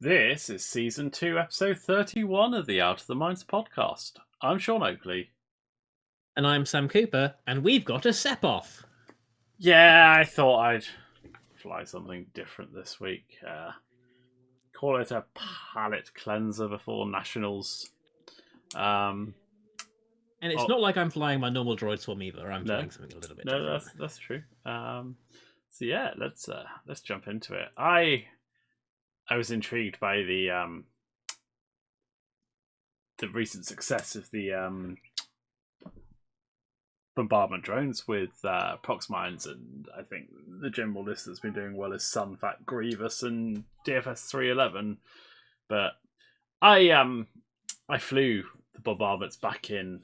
This is Season 2, Episode 31 of the Out of the Minds podcast. I'm Sean Oakley. And I'm Sam Cooper, and we've got a Sep-Off. Yeah, I thought I'd fly something different this week. Call it a palate cleanser before Nationals. And it's not like I'm flying my normal droid swarm either. I'm flying something a little bit different. No, that's true. So yeah, let's jump into it. I was intrigued by the recent success of the bombardment drones with prox mines, and I think the general list that's been doing well is Sunfat, Grievous, and DFS 311. But I flew the bombardments back in.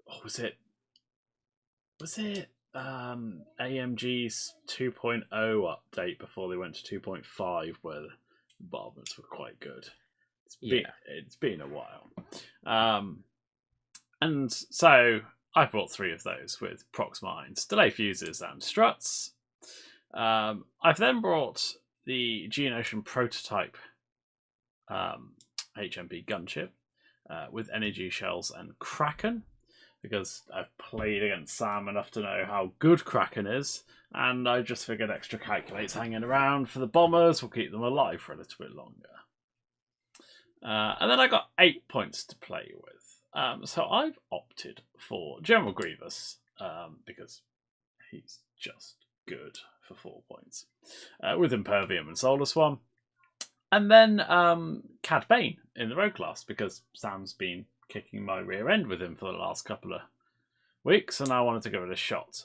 What was it? AMG's 2.0 update before they went to 2.5, where the bombardments were quite good. It's been a while. And so I brought 3 of those with prox mines, delay fuses, and struts. I've then brought the Geonosian prototype HMP gunship with energy shells and Kraken, because I've played against Sam enough to know how good Kraken is, and I just figured extra calculates hanging around for the bombers will keep them alive for a little bit longer. And then I got 8 points to play with. So I've opted for General Grievous, because he's just good for 4 points, with Impervium and Solar Swan. And then Cad Bane in the rogue class, because Sam's been kicking my rear end with him for the last couple of weeks, and I wanted to give it a shot.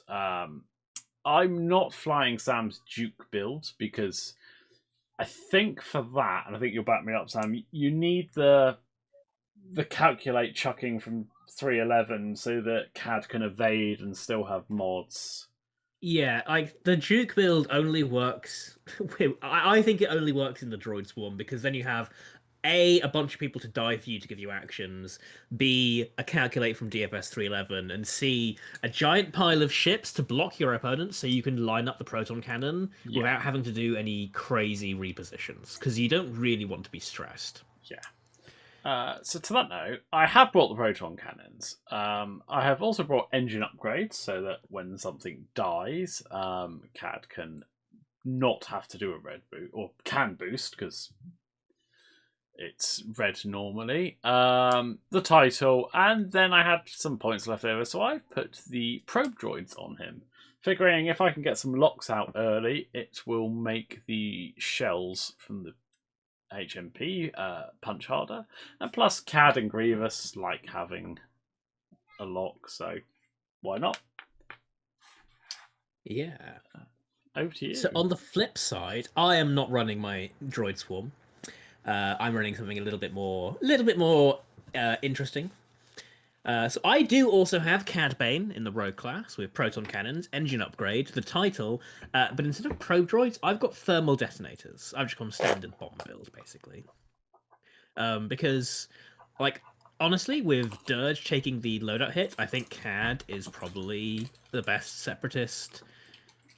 I'm not flying Sam's Duke build, because I think for that, and I think you'll back me up, Sam, you need the calculate chucking from 311 so that Cad can evade and still have mods. Yeah, the Duke build only works. I think it only works in the droid swarm, because then you have a bunch of people to die for you to give you actions, B, a calculate from DFS 311, and C, a giant pile of ships to block your opponents so you can line up the proton cannon without having to do any crazy repositions, because you don't really want to be stressed. Yeah. So to that note, I have brought the proton cannons. I have also brought engine upgrades so that when something dies, Cad can not have to do a red boot, or can boost, because it's red normally. The title, and then I had some points left over, so I've put the probe droids on him, figuring if I can get some locks out early, it will make the shells from the HMP punch harder. And plus, Cad and Grievous like having a lock, so why not? Yeah. Over to you. So on the flip side, I am not running my droid swarm. I'm running something a little bit more interesting. So I do also have Cad Bane in the rogue class with proton cannons, engine upgrade, the title, but instead of probe droids, I've got thermal detonators. I've just gone standard bomb build, basically. Because, like, honestly, with Dirge taking the loadout hit, I think Cad is probably the best separatist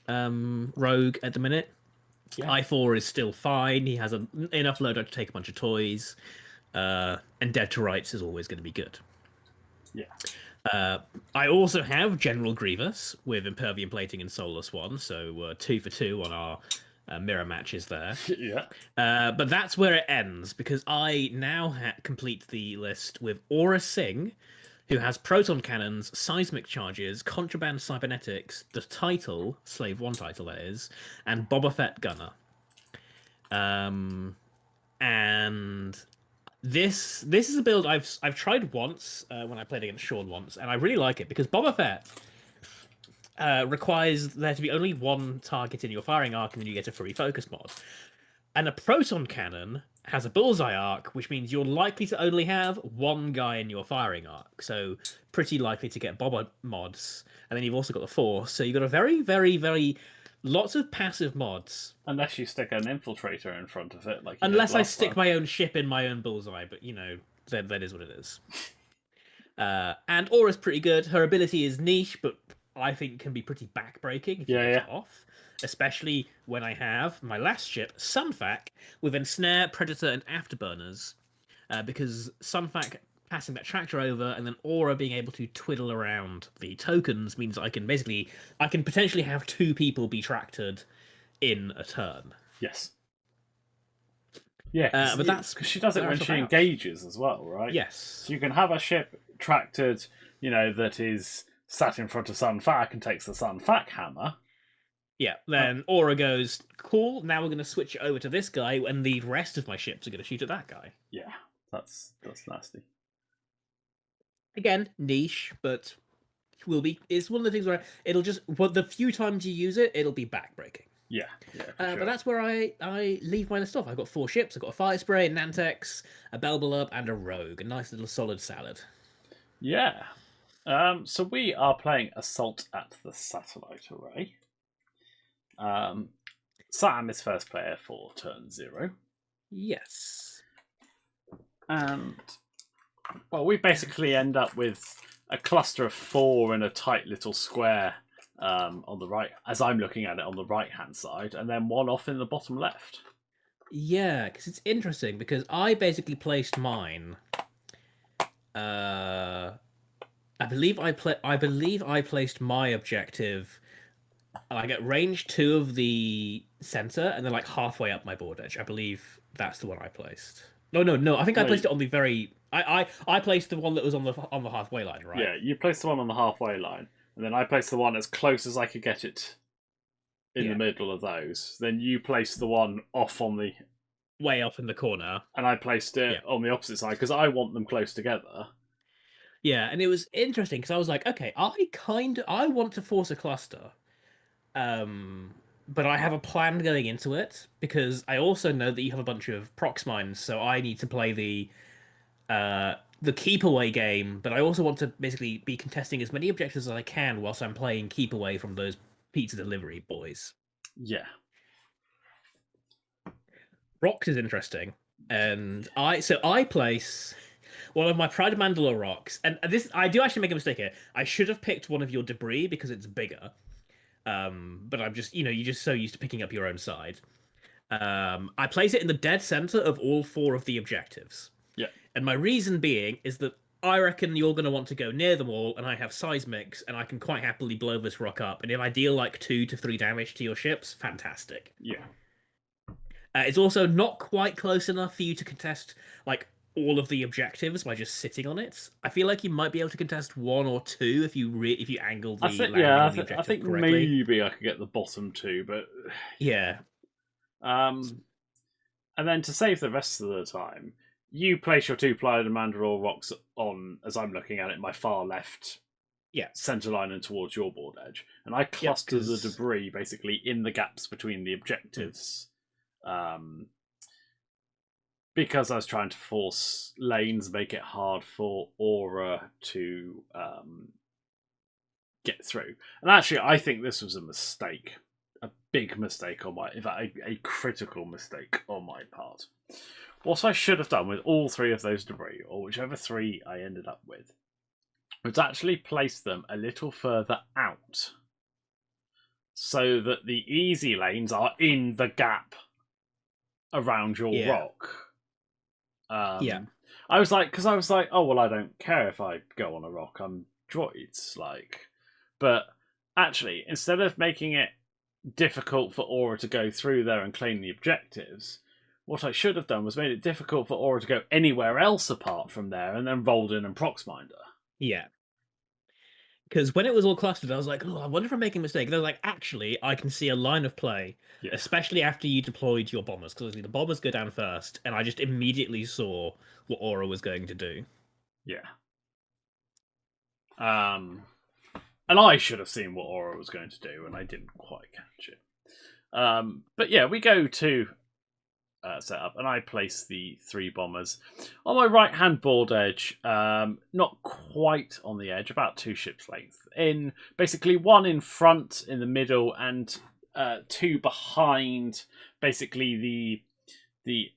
rogue at the minute. Yeah. I4 is still fine. He has enough loadout to take a bunch of toys. And Dead to Rights is always going to be good. Yeah. I also have General Grievous with Impervium Plating and Solar Swan, so 2 for 2 on our mirror matches there. Yeah. But that's where it ends, because I now complete the list with Aura Singh, who has proton cannons, seismic charges, contraband cybernetics, the title, Slave 1 title that is, and Boba Fett Gunner. And this is a build I've tried once when I played against Sean once, and I really like it, because Boba Fett requires there to be only one target in your firing arc, and then you get a free focus mod. And a proton cannon has a bullseye arc, which means you're likely to only have one guy in your firing arc, so pretty likely to get Boba mods. And then you've also got the Force, so you've got a very, very, very lots of passive mods. Unless you stick an infiltrator in front of it, like unless I stick my own ship in my own bullseye, but you know, that is what it is. And Aura's pretty good. Her ability is niche, but I think can be pretty backbreaking if you get it off. especially when I have my last ship, Sunfac, with Ensnare, Predator, and Afterburners, because Sunfac passing that tractor over and then Aura being able to twiddle around the tokens means I can potentially have 2 people be tractored in a turn. Yes. Yeah, But that's because she does it when she engages as well, right? Yes. So you can have a ship tractored, that is sat in front of Sunfac and takes the Sunfac hammer. Yeah, then Aura goes, cool, now we're going to switch it over to this guy, and the rest of my ships are going to shoot at that guy. Yeah, that's nasty. Again, niche, but it's one of the things where it'll just, the few times you use it, it'll be backbreaking. Yeah, sure. But that's where I leave my list off. I've got 4 ships. I've got a Fire Spray, a Nantex, a Belbelub, and a Rogue. A nice little solid salad. Yeah. So we are playing Assault at the Satellite Array. Sam is first player for turn 0. Yes. And, well, we basically end up with a cluster of 4 in a tight little square on the right, as I'm looking at it, on the right-hand side, and then 1 off in the bottom left. Yeah, because it's interesting, because I basically placed mine. I believe I placed my objective like at range 2 of the center, and then like halfway up my board edge. I believe that's the one I placed. No. I think I placed it on the very. I placed the one that was on the halfway line, right? Yeah, you placed the one on the halfway line, and then I placed the one as close as I could get it in the middle of those. Then you placed the one off on the way off in the corner, and I placed it on the opposite side because I want them close together. Yeah, and it was interesting because I was like, okay, I want to force a cluster, but I have a plan going into it because I also know that you have a bunch of prox mines, so I need to play the keep away game, but I also want to basically be contesting as many objectives as I can whilst I'm playing keep away from those pizza delivery boys. Yeah. Rocks is interesting, and I place one of my Pride of Mandalore rocks, and this I do actually make a mistake here. I should have picked one of your debris because it's bigger. But I'm just, you're just so used to picking up your own side. I place it in the dead center of all 4 of the objectives. Yeah. And my reason being is that I reckon you're going to want to go near them all, and I have seismics, and I can quite happily blow this rock up. And if I deal like 2 to 3 damage to your ships, fantastic. Yeah. It's also not quite close enough for you to contest like all of the objectives by just sitting on it. I feel like you might be able to contest 1 or 2 if you angle the landing on the objective I think correctly. Maybe I could get the bottom 2, but yeah. And then to save the rest of the time, you place your 2 Pride of Mandalore rocks on, as I'm looking at it, my far left center line and towards your board edge, and I cluster the debris basically in the gaps between the objectives. Because I was trying to force lanes, make it hard for Aura to get through. And actually, I think this was a mistake. A big mistake on in fact, a critical mistake on my part. What I should have done with all 3 of those debris, or whichever 3 I ended up with, was actually place them a little further out. So that the easy lanes are in the gap around your rock. I was like, oh well, I don't care if I go on a rock. I'm droids, but actually, instead of making it difficult for Aura to go through there and claim the objectives, what I should have done was made it difficult for Aura to go anywhere else apart from there, and then rolled in and proxminder. Yeah. Because when it was all clustered, I was like, oh, I wonder if I'm making a mistake. And I was like, actually, I can see a line of play, especially after you deployed your bombers, because the bombers go down first, and I just immediately saw what Aura was going to do. Yeah. And I should have seen what Aura was going to do, and I didn't quite catch it. But yeah, we go to setup, and I place the 3 bombers on my right-hand board edge, not quite on the edge, about 2 ships length. In basically 1 in front, in the middle, and 2 behind. Basically, the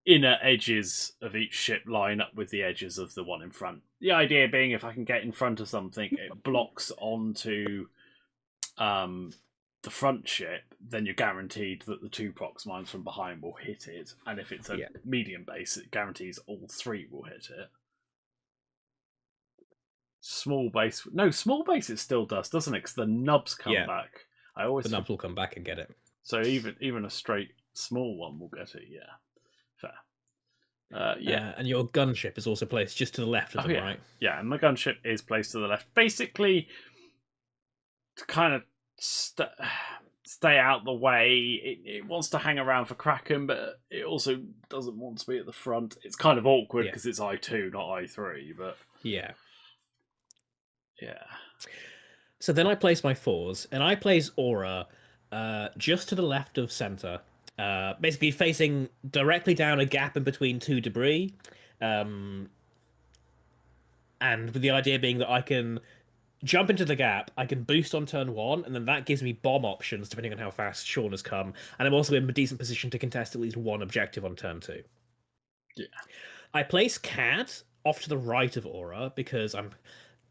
inner edges of each ship line up with the edges of the one in front. The idea being, if I can get in front of something, it blocks onto the front ship, then you're guaranteed that the 2 prox mines from behind will hit it, and if it's a medium base, it guarantees all 3 will hit it. Small base, no, small base it still does, doesn't it? Because the nubs come back. The nubs will come back and get it. So even a straight small one will get it. Yeah, fair. And your gunship is also placed just to the left of them, right? Yeah, and my gunship is placed to the left, basically to kind of stay out the way. It wants to hang around for Kraken, but it also doesn't want to be at the front. It's kind of awkward because it's I2, not I3, but yeah. So then I place my 4s, and I place Aura just to the left of center, basically facing directly down a gap in between 2 debris, and with the idea being that I can jump into the gap, I can boost on turn 1, and then that gives me bomb options depending on how fast Sean has come, and I'm also in a decent position to contest at least 1 objective on turn 2. Yeah. I place Cad off to the right of Aura because I'm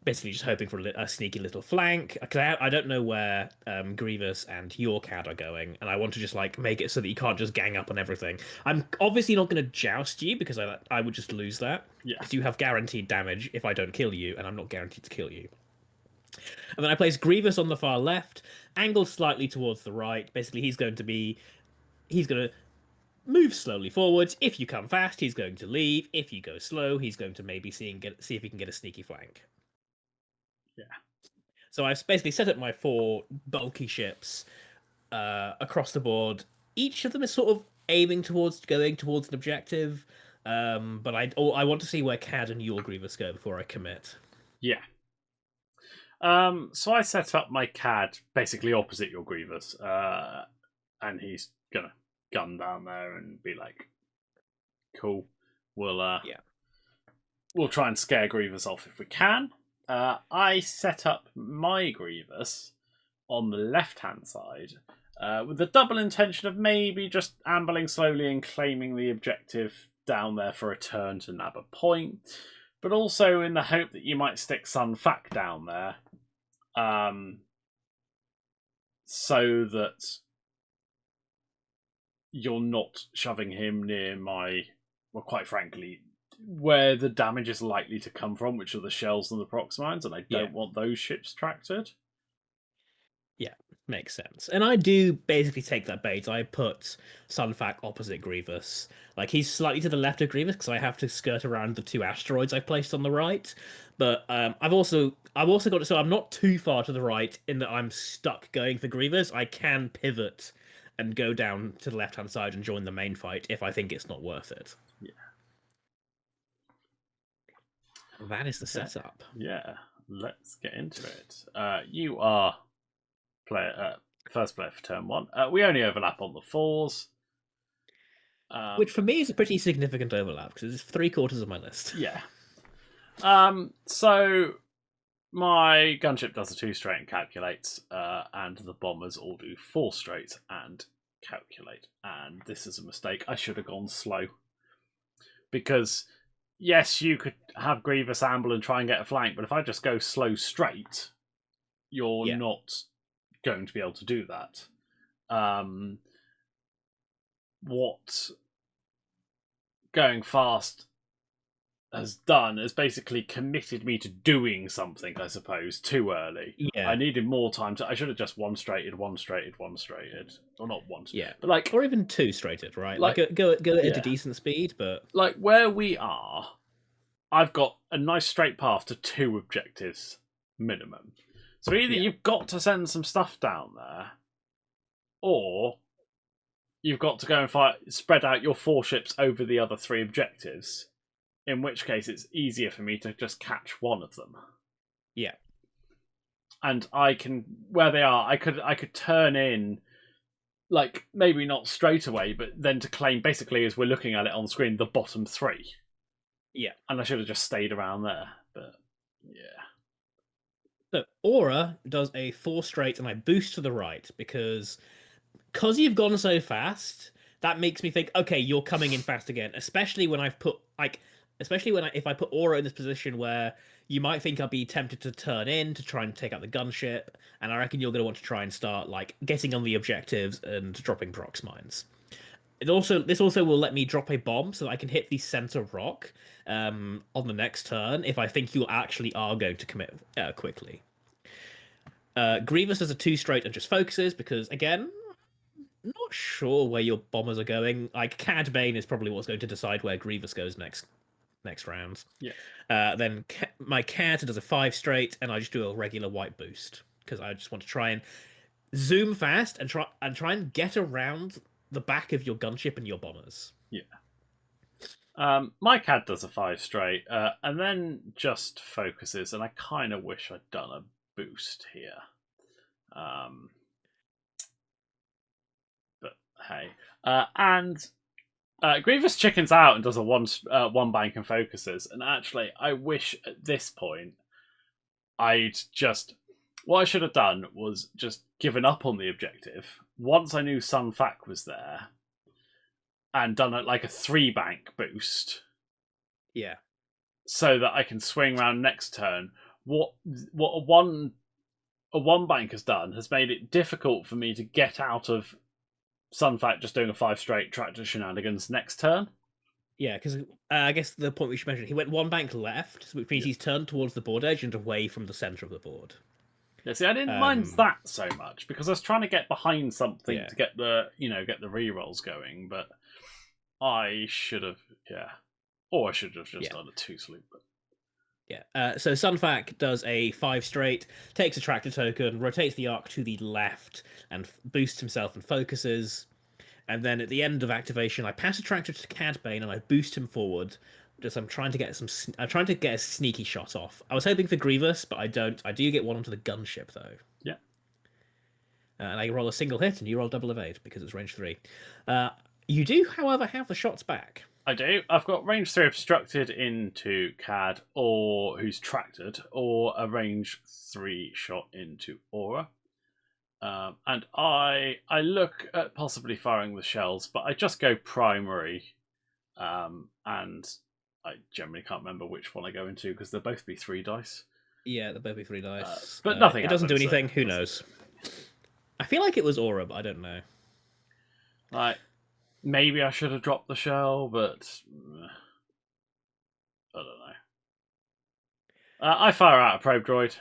basically just hoping for a sneaky little flank. Because I don't know where Grievous and your Cad are going, and I want to just like make it so that you can't just gang up on everything. I'm obviously not going to joust you because I would just lose that. Yeah. Because you have guaranteed damage if I don't kill you, and I'm not guaranteed to kill you. And then I place Grievous on the far left, angled slightly towards the right. Basically, he's going to move slowly forwards. If you come fast, he's going to leave. If you go slow, he's going to maybe see if he can get a sneaky flank. Yeah. So I've basically set up my 4 bulky ships across the board. Each of them is sort of aiming towards going towards an objective, but I want to see where Cad and your Grievous go before I commit. Yeah. So I set up my Cad basically opposite your Grievous, and he's gonna gun down there and be like, "Cool, we'll try and scare Grievous off if we can." I set up my Grievous on the left-hand side with the double intention of maybe just ambling slowly and claiming the objective down there for a turn to nab a point, but also in the hope that you might stick Sun Fac down there, so that you're not shoving him near well, quite frankly, where the damage is likely to come from, which are the shells and the prox mines, and I don't want those ships tracted. Yeah, makes sense. And I do basically take that bait. I put Sunfac opposite Grievous. Like, he's slightly to the left of Grievous because I have to skirt around the 2 asteroids I placed on the right. But I've also got it so I'm not too far to the right in that I'm stuck going for Grievous. I can pivot and go down to the left-hand side and join the main fight if I think it's not worth it. Yeah. That is the setup. Yeah, let's get into it. You are first player for turn 1. We only overlap on the 4s. Which for me is a pretty significant overlap because it's 3/4 of my list. Yeah. So my gunship does a 2 straight and calculates, and the bombers all do 4 straight and calculate. And this is a mistake. I should have gone slow. Because, yes, you could have Grievous amble and try and get a flank, but if I just go slow straight, you're not going to be able to do that. What going fast has done has basically committed me to doing something, I suppose, too early. Yeah. I needed more time I should have just one straighted. Or not one. Yeah. But like, or even 2 straighted, right? Like go at a decent speed, but like where we are, I've got a nice straight path to 2 objectives minimum. So either you've got to send some stuff down there, or you've got to go and spread out your 4 ships over the other 3 objectives, in which case it's easier for me to just catch one of them. Yeah. And I can, where they are, I could turn in, like, maybe not straight away, but then to claim, basically, as we're looking at it on screen, the bottom 3. Yeah. And I should have just stayed around there, but yeah. So Aura does a 4 straight and I boost to the right because you've gone so fast, that makes me think, okay, you're coming in fast again, especially when I've put, like, especially if I put Aura in this position where you might think I'll be tempted to turn in to try and take out the gunship, and I reckon you're going to want to try and start like getting on the objectives and dropping prox mines. This also will let me drop a bomb so that I can hit the center rock on the next turn if I think you actually are going to commit quickly. Grievous does a 2 straight and just focuses because, again, not sure where your bombers are going. Like, Cad Bane is probably what's going to decide where Grievous goes next round. Yeah. Then my Cad does a 5 straight, and I just do a regular white boost because I just want to try and zoom fast and try and get around the back of your gunship and your bombers. Yeah. My CAD does a 5 straight, and then just focuses, and I kind of wish I'd done a boost here. But hey. And Grievous chickens out and does a one bank and focuses, and actually, I wish at this point what I should have done was just given up on the objective once I knew Sun Fac was there, and done like a 3 bank boost. Yeah. So that I can swing around next turn. What a one bank has done has made it difficult for me to get out of Sun Fac just doing a 5 straight tractor shenanigans next turn. Yeah, because I guess the point we should mention, he went 1 bank left, which means he's turned towards the board edge and away from the center of the board. Yeah, see, I didn't mind that so much because I was trying to get behind something to get the rerolls going, but I should have, or I should have just done a 2 sleep. But... Yeah. So Sun Fac does a 5 straight, takes a tractor token, rotates the arc to the left, and boosts himself and focuses. And then at the end of activation, I pass a tractor to Cad Bane and I boost him forward. I'm trying to get a sneaky shot off. I was hoping for Grievous, but I don't. I do get one onto the gunship though. Yeah. And I roll a single hit, and you roll double evade because it's range 3. You do, however, have the shots back. I do. I've got range 3 obstructed into Cad, or who's tractored, or a range 3 shot into Aura. And I look at possibly firing the shells, but I just go primary, and I generally can't remember which one I go into because they'll both be 3 dice. Yeah, they'll both be 3 dice. But nothing. It doesn't do anything. So who knows? I feel like it was Aura, but I don't know. Like, maybe I should have dropped the shell, but I don't know. I fire out a probe droid.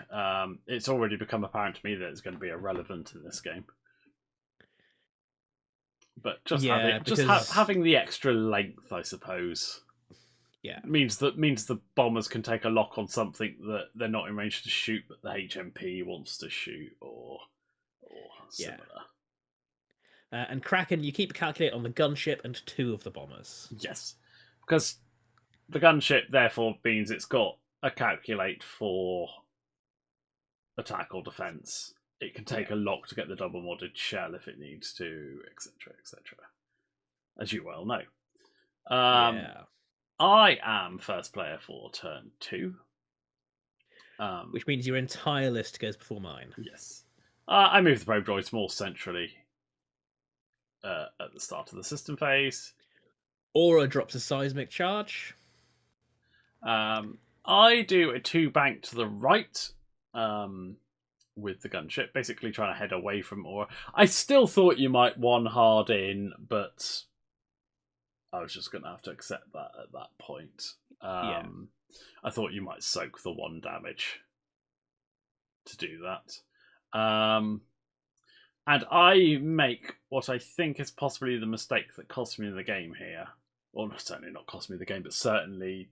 It's already become apparent to me that it's going to be irrelevant in this game. But just having the extra length, I suppose. Yeah, means the bombers can take a lock on something that they're not in range to shoot, but the HMP wants to shoot, or similar. And Kraken, you keep a calculate on the gunship and 2 of the bombers. Yes, because the gunship therefore means it's got a calculate for attack or defense. It can take a lock to get the double modded shell if it needs to, etc., etc. As you well know. I am first player for turn 2. Which means your entire list goes before mine. Yes. I move the probe droids more centrally at the start of the system phase. Aura drops a seismic charge. I do a 2 bank to the right with the gunship, basically trying to head away from Aura. I still thought you might 1 hard in, but I was just going to have to accept that at that point. I thought you might soak the 1 damage to do that. And I make what I think is possibly the mistake that cost me the game here. Well, certainly not cost me the game, but certainly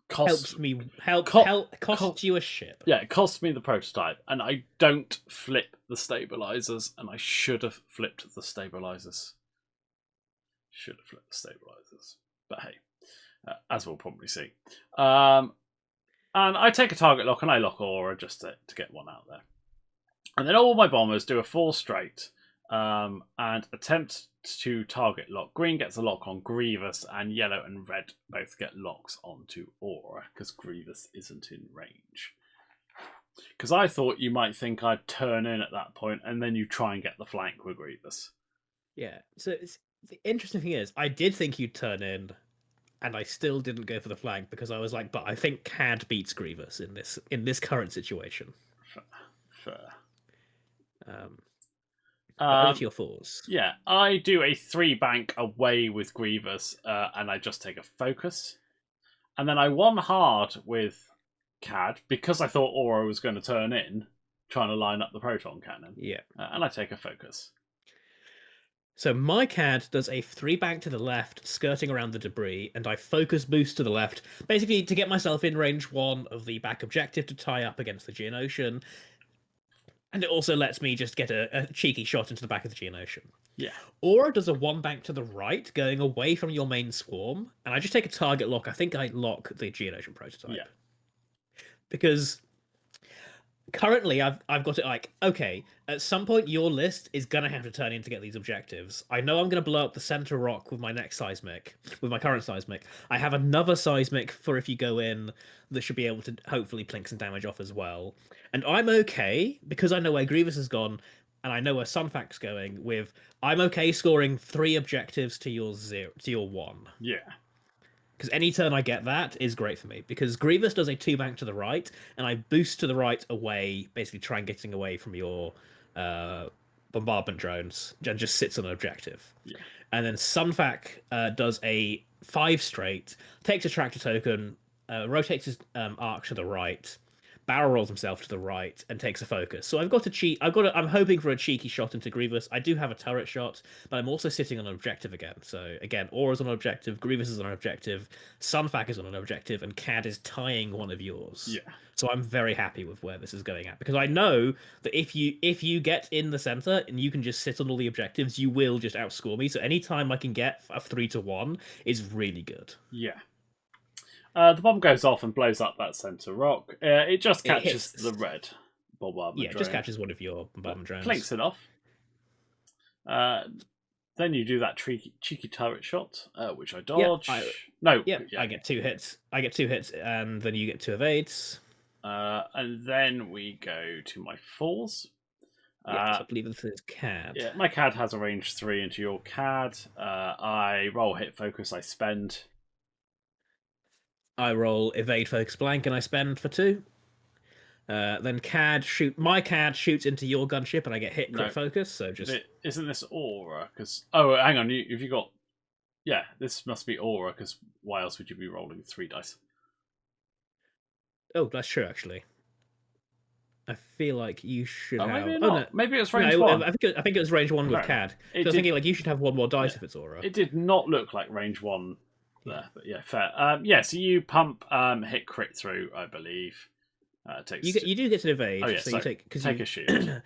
cost you a ship. Yeah, it cost me the prototype, and I don't flip the stabilizers, and I should have flipped the stabilizers. But hey, as we'll probably see. And I take a target lock and I lock Aura just to get 1 out there. And then all my bombers do a 4 straight and attempt to target lock. Green gets a lock on Grievous, and yellow and red both get locks onto Aura because Grievous isn't in range. Because I thought you might think I'd turn in at that point and then you try and get the flank with Grievous. Yeah, so the interesting thing is, I did think you'd turn in and I still didn't go for the flank because I was like, but I think Cad beats Grievous in this current situation. Fair. But over to your fours. Yeah, I do a 3-bank away with Grievous, and I just take a focus. And then I won hard with Cad because I thought Aura was going to turn in, trying to line up the proton cannon. Yeah. And I take a focus. So my Cad does a 3-bank to the left, skirting around the debris, and I focus boost to the left, basically to get myself in range 1 of the back objective to tie up against the Geonosian. And it also lets me just get a cheeky shot into the back of the Geonosian. Yeah. Aura does a 1-bank to the right, going away from your main swarm, and I just take a target lock. I think I lock the Geonosian prototype. Yeah. Because currently I've got it like, okay, at some point your list is gonna have to turn in to get these objectives. I know I'm gonna blow up the center rock with my next seismic, with my current seismic. I have another seismic for if you go in that should be able to hopefully plink some damage off as well. And I'm okay, because I know where Grievous has gone, and I know where Sunfac's going, with I'm okay scoring 3 objectives to your 1. Yeah. Because any turn I get that is great for me. Because Grievous does a 2-bank to the right, and I boost to the right away, basically try and getting away from your bombardment drones, and just sits on an objective. Yeah. And then Sunfac does a 5 straight, takes a tractor token, rotates his arc to the right, barrel rolls himself to the right, and takes a focus. So I've got a cheat. I'm hoping for a cheeky shot into Grievous. I do have a turret shot, but I'm also sitting on an objective again. So again, Aura's on an objective, Grievous is on an objective, Sunfac is on an objective, and Cad is tying one of yours. Yeah. So I'm very happy with where this is going at, because I know that if you get in the center and you can just sit on all the objectives, you will just outscore me. So anytime I can get a 3-1 is really good. Yeah. The bomb goes off and blows up that center rock. It just catches the red bombardment drone. Yeah, just catches one of your bombardment drones. Plinks it off. Then you do that cheeky turret shot, which I dodge. I get 2 hits. I get 2 hits, and then you get 2 evades. And then we go to my 4s. So I believe this is Cad. Yeah, my Cad has a range 3 into your Cad. I roll hit focus, I spend. I roll evade focus blank, and I spend for 2. Then my Cad shoots into your gunship, and I get hit crit focus. So just isn't this Aura? Because hang on, if you got this must be Aura. Because why else would you be rolling 3 dice? Oh, that's true. Actually, I feel like you should have. Maybe not. No. Maybe it's range 1. I think it was range 1 with Cad. So I was thinking like you should have 1 more dice if it's Aura. It did not look like range 1 there, but yeah, fair. So you pump hit crit through, I believe. You do get an evade. Oh yeah, so you take a shield.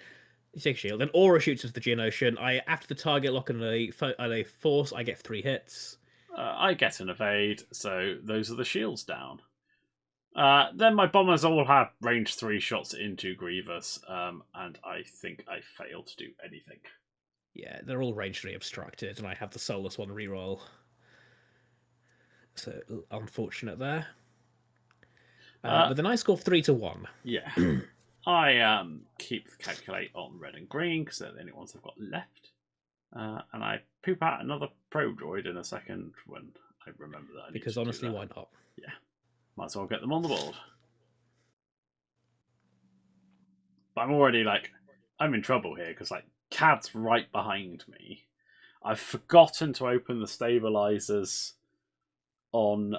You take a shield. Then Aura shoots with the Geonosian. After the target lock and a force, I get 3 hits. I get an evade, so those are the shields down. Then my bombers all have range 3 shots into Grievous, and I think I failed to do anything. Yeah, they're all range 3 obstructed, and I have the Soulless one reroll. So unfortunate there. But then I score 3-1. Yeah. I keep the calculate on red and green because they're the only ones I've got left. And I poop out another probe droid in a second when I remember that. Because honestly, why not? Yeah. Might as well get them on the board. But I'm already I'm in trouble here because Cad's right behind me. I've forgotten to open the stabilizers on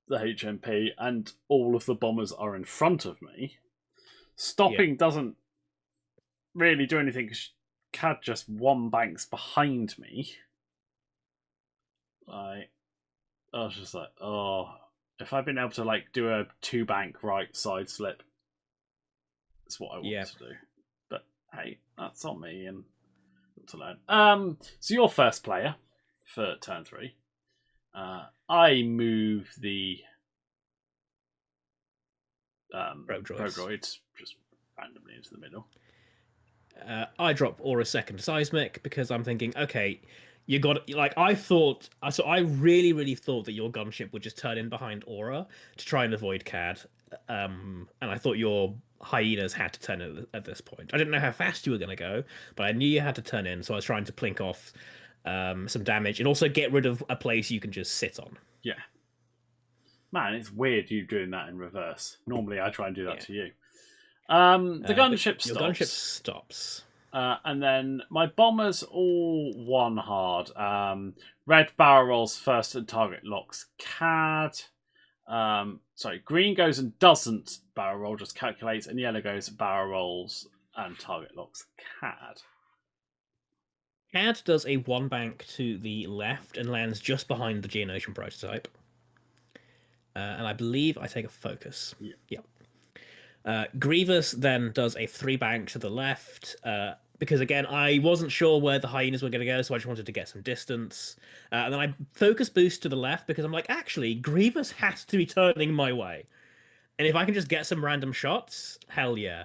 the HMP, and all of the bombers are in front of me. Stopping doesn't really do anything because Cad just 1-banks behind me. I was just like, if I'd been able to do a 2-bank right side slip, that's what I want to do. But hey, that's on me and to learn. So you're first player for turn 3. I move the probe droids just randomly into the middle. I drop Aura second seismic because I'm thinking, okay, you got I really thought that your gunship would just turn in behind Aura to try and avoid Cad, and I thought your hyenas had to turn in at this point. I didn't know how fast you were going to go, but I knew you had to turn in, so I was trying to plink off some damage, and also get rid of a place you can just sit on. Yeah. Man, it's weird you doing that in reverse. Normally, I try and do that to you. The gunship Your stops. gunship stops. And then my bombers all one hard. Red barrel rolls first and target locks CAD. Green goes and doesn't barrel roll, just calculates, and yellow goes barrel rolls and target locks CAD. CAD does a one bank to the left and lands just behind the Geonosian prototype. And I believe I take a focus. Yeah. Grievous then does a 3 bank to the left. Because again, I wasn't sure where the hyenas were going to go, so I just wanted to get some distance. And then I focus boost to the left because I'm like, actually, Grievous has to be turning my way. And if I can just get some random shots, hell yeah.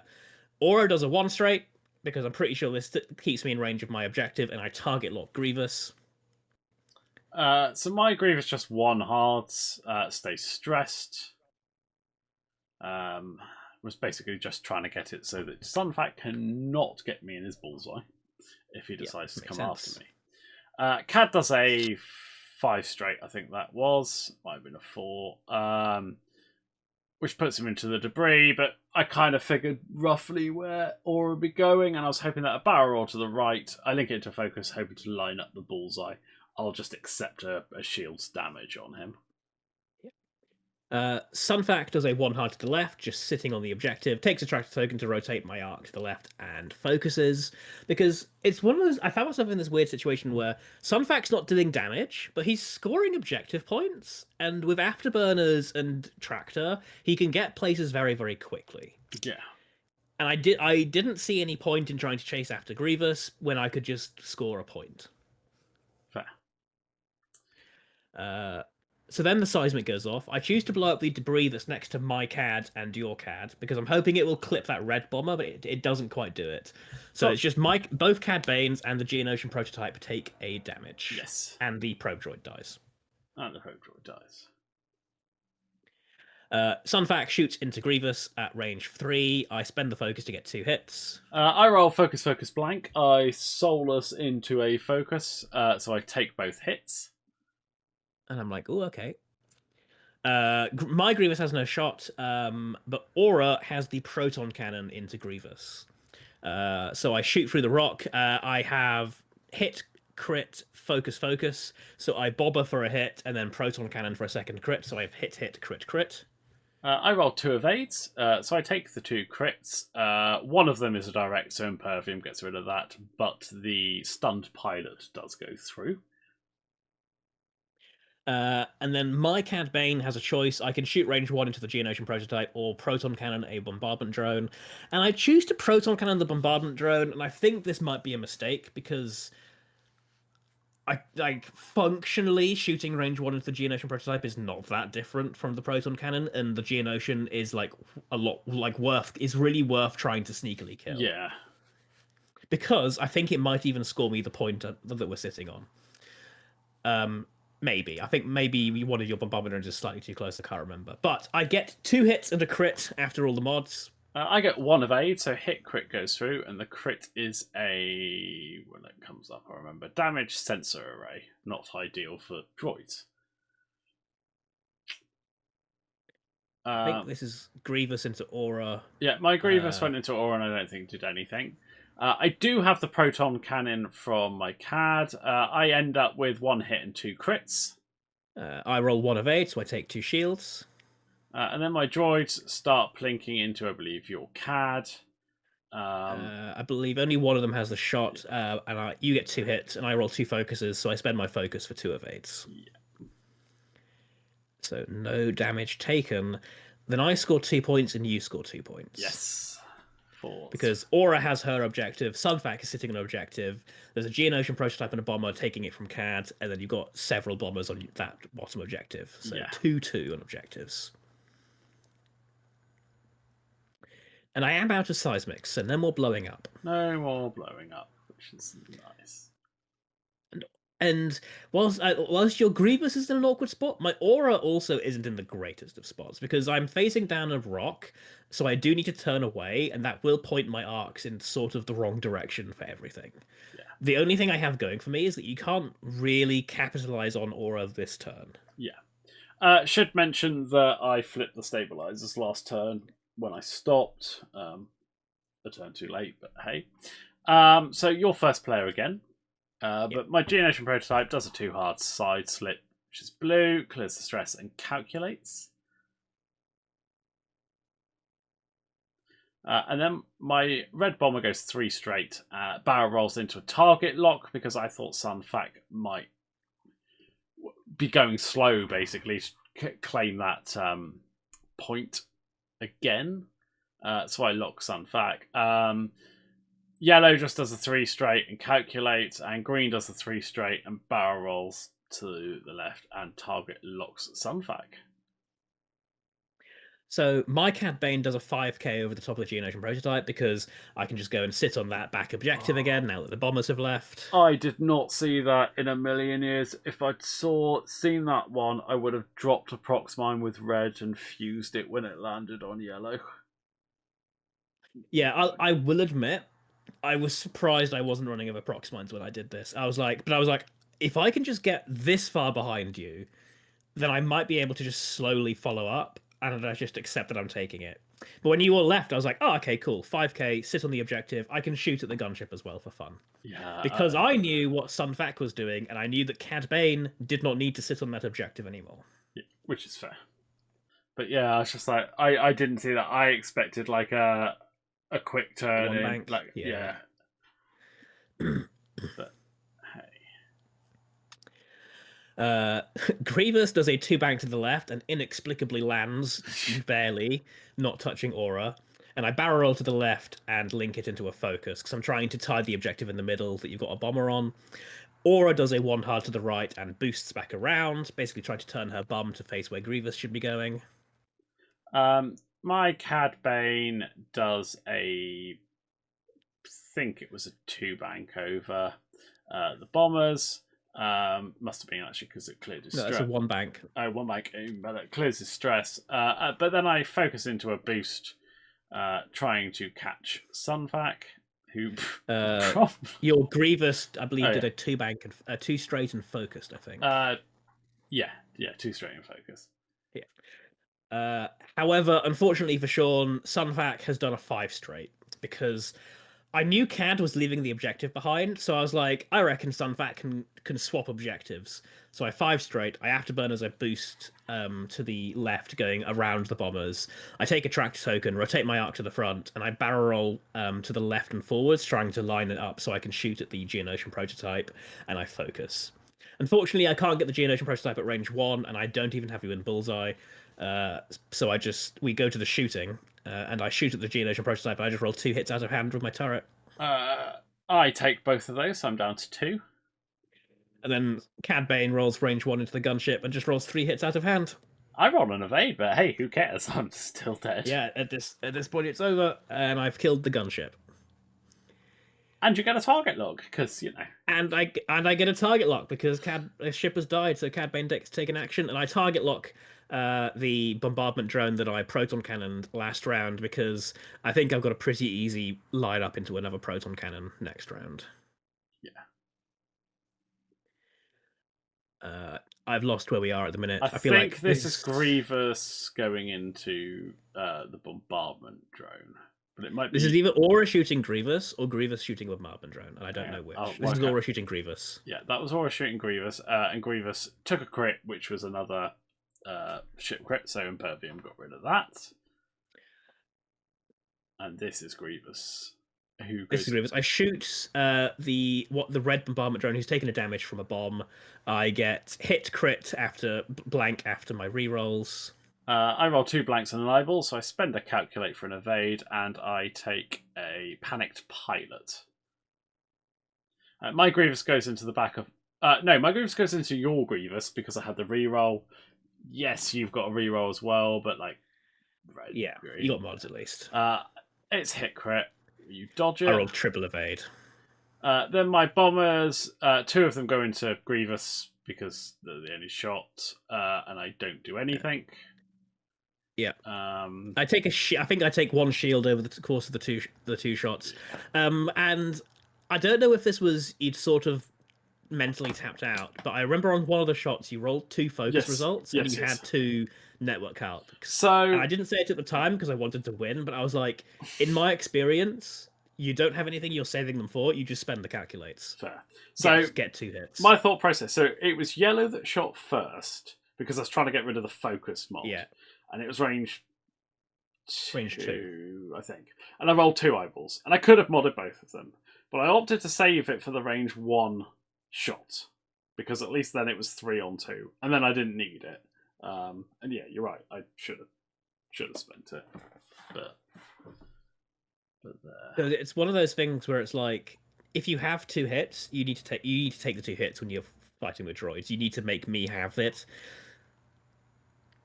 Aura does a 1 straight, because I'm pretty sure this keeps me in range of my objective, and I target lock Grievous. So my Grievous just 1 hard, stays stressed. Was basically just trying to get it so that Sunfac cannot get me in his bullseye if he decides to come after me. CAD does a 5 straight, I think that was. Might have been a 4. Which puts him into the debris, but I kind of figured roughly where Aura would be going, and I was hoping that a barrel roll to the right, I link it into focus, hoping to line up the bullseye. I'll just accept a shield's damage on him. Sunfac does a 1 hard to the left, just sitting on the objective, takes a tractor token to rotate my arc to the left, and focuses. Because it's one of those, I found myself in this weird situation where Sunfac's not doing damage, but he's scoring objective points, and with afterburners and tractor, he can get places very, very quickly. Yeah. And I didn't see any point in trying to chase after Grievous when I could just score a point. Fair. So then the seismic goes off. I choose to blow up the debris that's next to my CAD and your CAD because I'm hoping it will clip that red bomber, but it doesn't quite do it. So it's just both CAD Banes and the Geonosian prototype take a damage. Yes. And the probe droid dies. And the probe droid dies. Sunfac shoots into Grievous at range 3. I spend the focus to get 2 hits. I roll focus blank. I soulless into a focus, so I take both hits. And I'm like, oh, okay. My Grievous has no shot, but Aura has the proton cannon into Grievous. So I shoot through the rock. I have hit, crit, focus. So I bobber for a hit, and then proton cannon for a second crit. So I have hit, crit. I roll 2 evades, so I take the 2 crits. One of them is a direct, so Impervium gets rid of that, but the stunned pilot does go through. And then my Cad Bane has a choice. I can shoot range 1 into the Geonosian prototype or proton cannon a bombardment drone. And I choose to proton cannon the bombardment drone, and I think this might be a mistake because functionally shooting range 1 into the Geonosian prototype is not that different from the proton cannon, and the Geonosian is is really worth trying to sneakily kill. Yeah. Because I think it might even score me the point that we're sitting on. Maybe. I think maybe one of your bombardment drones is slightly too close, I can't remember. But I get 2 hits and a crit after all the mods. I get 1 evade, so hit crit goes through, and the crit is when it comes up, I remember, damage sensor array. Not ideal for droids. I think this is Grievous into Aura. Yeah, my Grievous went into Aura, and I don't think did anything. I do have the proton cannon from my CAD. I end up with 1 hit and 2 crits. I roll 1 evade, so I take 2 shields. And then my droids start plinking into, I believe, your CAD. I believe only one of them has the shot, and you get 2 hits, and I roll 2 focuses, so I spend my focus for 2 evades. Yeah. So no damage taken. Then I score 2 points, and you score 2 points. Yes. Because Aura has her objective, Sunfac is sitting on an objective, there's a Geonosian prototype and a bomber taking it from CAD, and then you've got several bombers on that bottom objective. So 2-2 on objectives. And I am out of seismics, so no more blowing up. No more blowing up, which is nice. And whilst your Grievous is in an awkward spot, my Aura also isn't in the greatest of spots, because I'm facing down a rock, so I do need to turn away, and that will point my arcs in sort of the wrong direction for everything. Yeah. The only thing I have going for me is that you can't really capitalize on aura this turn. Yeah. Should mention that I flipped the stabilizers last turn when I stopped. A turn too late, but hey. So you're first player again. But my Geonation prototype does a 2 hard side slip, which is blue, clears the stress, and calculates. And then my red bomber goes 3 straight. Barrel rolls into a target lock because I thought Sunfac might be going slow, basically, to claim that point again. So I lock Sunfac. Yellow just does a 3 straight and calculates, and green does the 3 straight and barrel rolls to the left, and target locks Sunfac. So my Cad Bane does a 5k over the top of the Geonation prototype because I can just go and sit on that back objective again now that the bombers have left. I did not see that in a million years. If I'd seen that one, I would have dropped a prox mine with red and fused it when it landed on yellow. Yeah, I will admit, I was surprised I wasn't running over prox mines when I did this. I was like, if I can just get this far behind you, then I might be able to just slowly follow up, and I just accept that I'm taking it. But when you all left, I was like, oh, okay, cool. 5k, sit on the objective. I can shoot at the gunship as well for fun. Yeah. Because I knew what Sunfac was doing, and I knew that Cad Bane did not need to sit on that objective anymore. Yeah, which is fair. But yeah, I was just like, I didn't see that. I expected like a quick turn One in. bank, Like, yeah. But Grievous does a 2-bank to the left and inexplicably lands, barely, not touching aura. And I barrel roll to the left and link it into a focus, because I'm trying to tie the objective in the middle that you've got a bomber on. Aura does a 1 hard to the right and boosts back around, basically trying to turn her bum to face where Grievous should be going. my Cad Bane does I think it was a 2-bank over the bombers. Must have been actually because it cleared his No, stress. that's a 1-bank. 1-bank, but it clears his stress. But then I focus into a boost, trying to catch Sunfac, who Your Grievous, I believe, did a 2-bank and a 2 straight and focused, I think. Yeah, 2 straight and focus. Yeah. However, unfortunately for Sean, Sunfac has done a 5 straight because I knew Cad was leaving the objective behind, so I was like, I reckon Sunfac can swap objectives. So I 5 straight. I Afterburners, I boost to the left, going around the bombers. I take a tracked token, rotate my arc to the front, and I barrel roll to the left and forwards, trying to line it up so I can shoot at the Geonation prototype, and I focus. Unfortunately, I can't get the Geonation prototype at range 1, and I don't even have you in bullseye. So we go to the shooting, and I shoot at the Geonation prototype, and I just roll 2 hits out of hand with my turret. I take both of those, so I'm down to 2. And then Cad Bane rolls range 1 into the gunship and just rolls 3 hits out of hand. I rolled an evade, but hey, who cares? I'm still dead. Yeah, at this point it's over, and I've killed the gunship. And you get a target lock, because, you know. And I get a target lock because the ship has died, so Cad Bane takes an action, and I target lock the bombardment drone that I proton cannoned last round because I think I've got a pretty easy line up into another proton cannon next round. Yeah. I've lost where we are at the minute. I feel think like this is Grievous going into the bombardment drone. But it might be... This is either Aura shooting Grievous or Grievous shooting a bombardment drone, and I don't know which. This is Aura shooting Grievous. Yeah, that was Aura shooting Grievous, and Grievous took a crit, which was another ship crit, so Impervium got rid of that. And this is Grievous. This is Grievous. I shoot the red bombardment drone who's taken a damage from a bomb. I get hit crit after blank after my rerolls. I roll 2 blanks and an eyeball, so I spend a calculate for an evade, and I take a panicked pilot. My Grievous goes into the back of... no, my Grievous goes into your Grievous because I had the reroll. Yes, you've got a reroll as well, but like... Red, yeah, green. You got mods at least. It's hit crit. You dodge it. I rolled triple evade. Then my bombers, 2 of them go into Grievous because they're the only shot, and I don't do anything. Yeah. I take I think I take 1 shield over the course of the two shots, and I don't know if this was you'd sort of mentally tapped out, but I remember on one of the shots you rolled 2 focus Yes. results and you had 2 network calcs. So And I didn't say it at the time because I wanted to win, but I was like, in my experience, you don't have anything you're saving them for. You just spend the calculates. fair. So Get 2 hits. my thought process. So it was yellow that shot first because I was trying to get rid of the focus mod. Yeah. And it was range Range 2, I think. And I rolled 2 eyeballs, and I could have modded both of them, but I opted to save it for the range 1 shot because at least then it was 3 on 2, and then I didn't need it. And yeah, you're right. I should have spent it, but So it's one of those things where it's like, if you have 2 hits, you need to take the 2 hits when you're fighting with droids. You need to make me have it.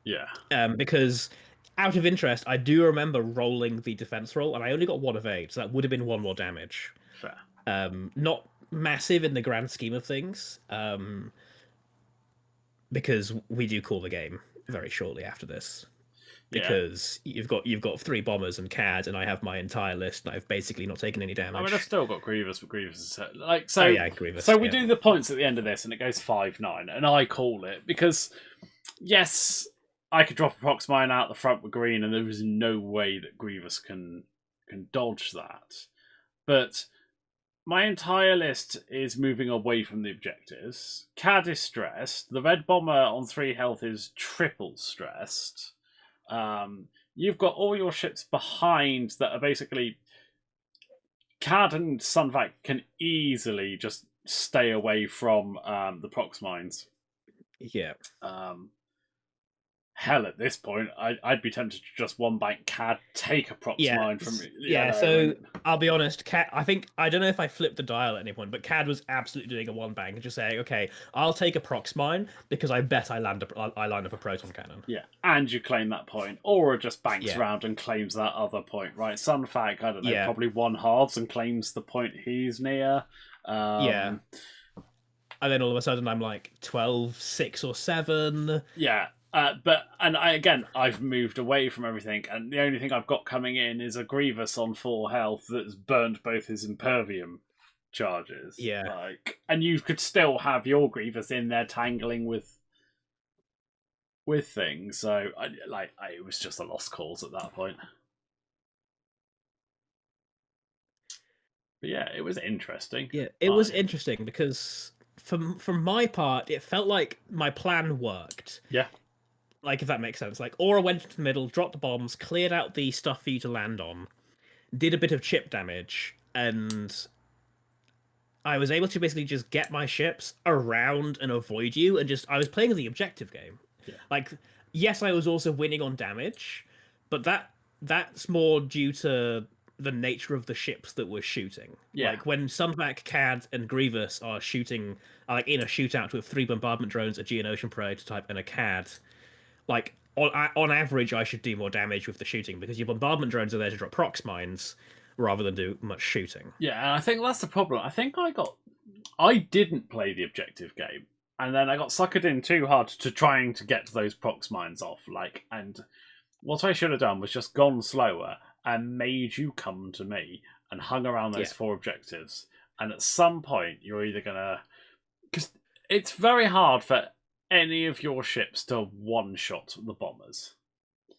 Yeah. Because out of interest, I do remember rolling the defense roll, and I only got 1 evade, so that would have been 1 more damage. Fair. Not massive in the grand scheme of things, because we do call the game very shortly after this. Because you've got 3 bombers and CAD, and I have my entire list, and I've basically not taken any damage. I mean, I've still got Grievous, but Grievous is like so. Oh, yeah, Grievous. So we do the points at the end of this, and it goes 5-9, and I call it because yes, I could drop a Prox Mine out the front with green, and there is no way that Grievous can dodge that. But my entire list is moving away from the objectives. CAD is stressed. The red bomber on 3 health is triple stressed. You've got all your ships behind that are basically CAD and Sunvac can easily just stay away from the Prox Mines. Yeah. Hell, at this point, I'd be tempted to just one bank CAD, take a Prox Mine from so I'll be honest, CAD. I don't know if I flipped the dial at any point, but CAD was absolutely doing a 1 bank and just saying, okay, I'll take a Prox Mine because I bet I line up a proton cannon. Yeah, and you claim that point, or it just banks around and claims that other point, right? Sunfac, I don't know, probably 1 hards and claims the point he's near. And then all of a sudden I'm like 12, 6 or 7. Yeah. I've moved away from everything, and the only thing I've got coming in is a Grievous on 4 health that's burnt both his Impervium charges. Yeah. And you could still have your Grievous in there tangling with things. So it was just a lost cause at that point. But yeah, it was interesting. Yeah, it was interesting because from my part, it felt like my plan worked. Yeah. Like, if that makes sense. Like, Aura went into the middle, dropped the bombs, cleared out the stuff for you to land on, did a bit of chip damage, and I was able to basically just get my ships around and avoid you, and I was playing the objective game. Yeah. Like, yes, I was also winning on damage, but that's more due to the nature of the ships that were shooting. Yeah. Like, when Sunvac, CAD, and Grievous are shooting, like, in a shootout with 3 bombardment drones, a Geonosian prototype, and a CAD, like, on average, I should do more damage with the shooting because your bombardment drones are there to drop Prox Mines rather than do much shooting. Yeah, and I think that's the problem. I think I didn't play the objective game, and then I got suckered in too hard to trying to get those Prox Mines off. And what I should have done was just gone slower and made you come to me and hung around those 4 objectives. And at some point, you're either gonna, because it's very hard for any of your ships to one-shot the bombers.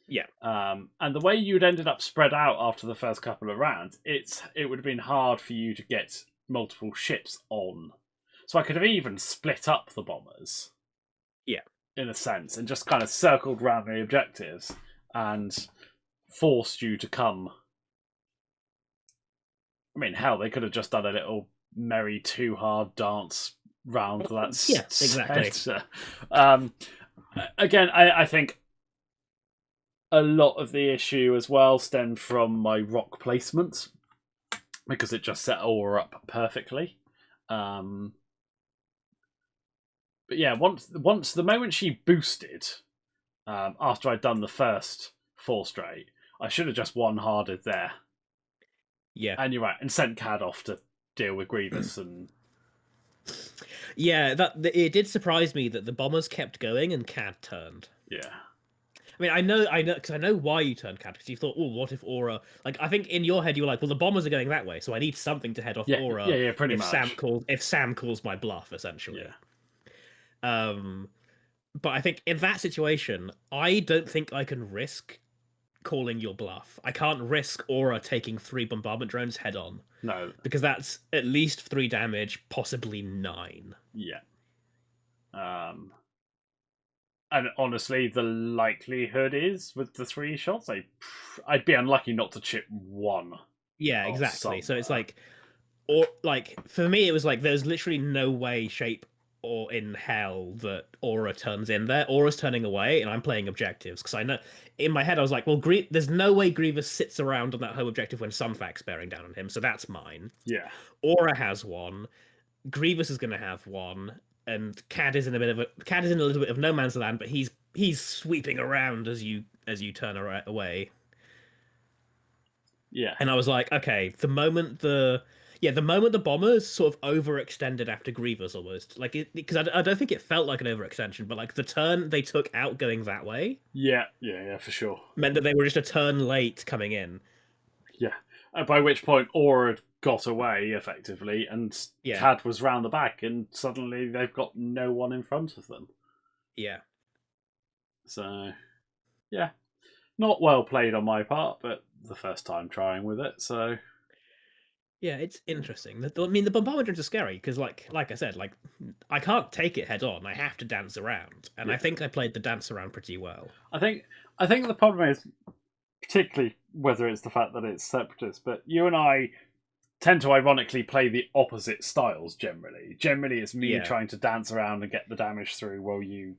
Yeah. And the way you'd ended up spread out after the first couple of rounds, it would have been hard for you to get multiple ships on. So I could have even split up the bombers. Yeah. In a sense, and just kind of circled around the objectives and forced you to come. I mean, hell, they could have just done a little merry 2 hard dance round that. Yeah, exactly. Again, I think a lot of the issue as well stemmed from my rock placement because it just set Aura up perfectly. But yeah, once the moment she boosted, after I'd done the first 4 straight, I should have just one harded there. Yeah, and you're right, and sent CAD off to deal with Grievous and. Yeah, it did surprise me that the bombers kept going and CAD turned. Yeah. I mean, because I know why you turned Cad, because you thought, oh, what if Aura? Like, I think in your head you were like, well, the bombers are going that way, so I need something to head off Yeah, Aura. yeah, pretty if much. Sam calls my bluff, essentially. Yeah. But I think in that situation, I don't think I can risk calling your bluff. I can't risk Aura taking 3 bombardment drones head on. No. Because that's at least 3 damage, possibly 9. Yeah. And honestly, the likelihood is with the 3 shots, I'd be unlucky not to chip 1. Yeah, exactly. So it's like, or like for me, it was like there's literally no way, shape, or in hell that Aura turns in there. Aura's turning away, and I'm playing objectives because I know in my head I was like, well, there's no way Grievous sits around on that home objective when Sunfac's bearing down on him, so that's mine. Yeah. Aura has 1. Grievous is going to have 1, and Cad is in a little bit of no man's land, but he's sweeping around as you turn away. Yeah. And I was like, okay, the moment the bombers sort of overextended after Grievous almost, like, because I don't think it felt like an overextension, but like the turn they took out going that way, yeah, for sure, meant that they were just a turn late coming in. Yeah, by which point Aura had got away effectively, and Cad was round the back, and suddenly they've got no one in front of them. Yeah. So, yeah, not well played on my part, but the first time trying with it, so. Yeah, it's interesting. I mean, the bombardment drones are scary because, like I said, like I can't take it head on. I have to dance around, and I think I played the dance around pretty well. I think the problem is, particularly whether it's the fact that it's separatist, but you and I tend to ironically play the opposite styles generally. Generally, it's me trying to dance around and get the damage through while you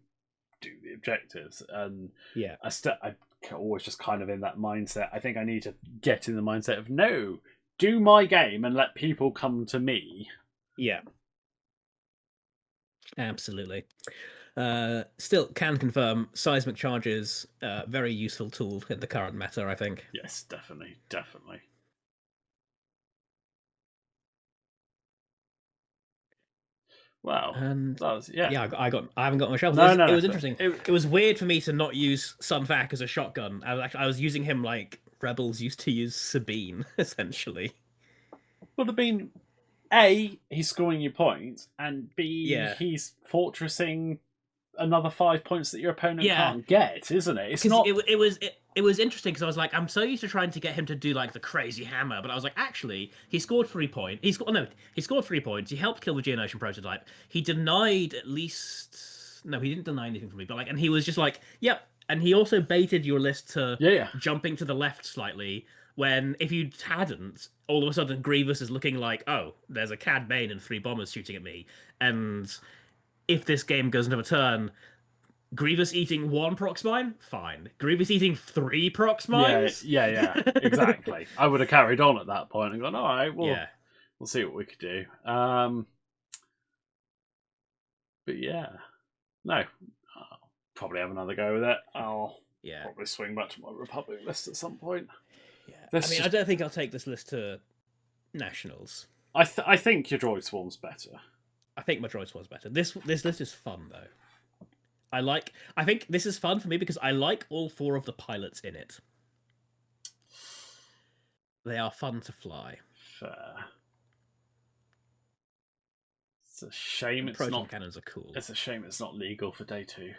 do the objectives, and I always just kind of in that mindset. I think I need to get in the mindset of no. Do my game and let people come to me. Yeah. Absolutely. Still can confirm seismic charges, very useful tool in the current meta, I think. Yes, definitely. Wow. And that was, I haven't got my shelf. No, it was interesting. It was weird for me to not use Sunfac as a shotgun. I was using him like Rebels used to use Sabine, essentially. Would have been A, he's scoring you points, and B, he's fortressing another 5 points that your opponent can't get, isn't it? It's not. It was interesting because I was like, I'm so used to trying to get him to do like the crazy hammer, but I was like, actually, he scored 3 points. He scored 3 points. He helped kill the Geonosian prototype. He denied at least. No, he didn't deny anything from me, but like, and he was just like, yep. And he also baited your list to jumping to the left slightly. When if you hadn't, all of a sudden Grievous is looking like, oh, there's a Cad Bane and 3 bombers shooting at me. And if this game goes into a turn, Grievous eating 1 prox mine, fine. Grievous eating 3 prox mines? Yeah, exactly. I would have carried on at that point and gone, all right, we'll see what we could do. But yeah, no, I'll probably have another go with it. I'll probably swing back to my Republic list at some point. Yeah. I don't think I'll take this list to Nationals. I think your Droid Swarm's better. I think my Droid Swarm's better. This list is fun though. I think this is fun for me because I like all 4 of the pilots in it. They are fun to fly. Fair. It's a shame it's proton not. Cannons are cool. It's a shame it's not legal for day 2.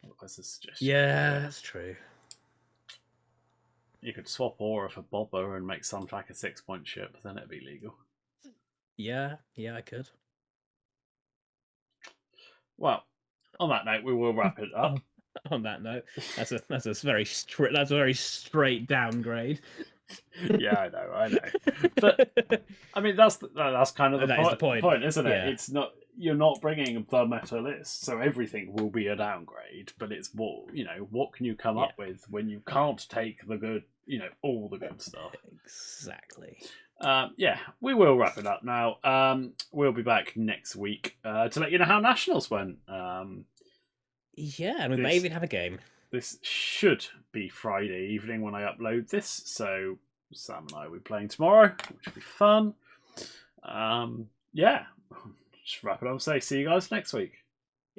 Otherwise, a suggestion. Yeah, that's true. You could swap Aura for Bobber and make Sunfac a 6-point ship, then it'd be legal. Yeah, I could. Well, on that note, we will wrap it up. On that note, that's a very straight downgrade. Yeah, I know. But I mean, that's kind of the point, isn't it? Yeah. It's not, you're not bringing the meta list, so everything will be a downgrade. But it's more, what can you come up with when you can't take the good, all the good stuff. Exactly. We will wrap it up now. We'll be back next week to let you know how Nationals went. And we may even have a game. This should be Friday evening when I upload this, so Sam and I will be playing tomorrow, which will be fun. Just wrap it up and say see you guys next week.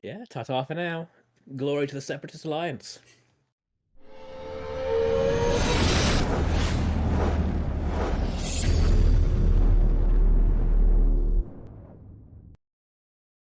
Yeah, ta-ta for now. Glory to the Separatist Alliance.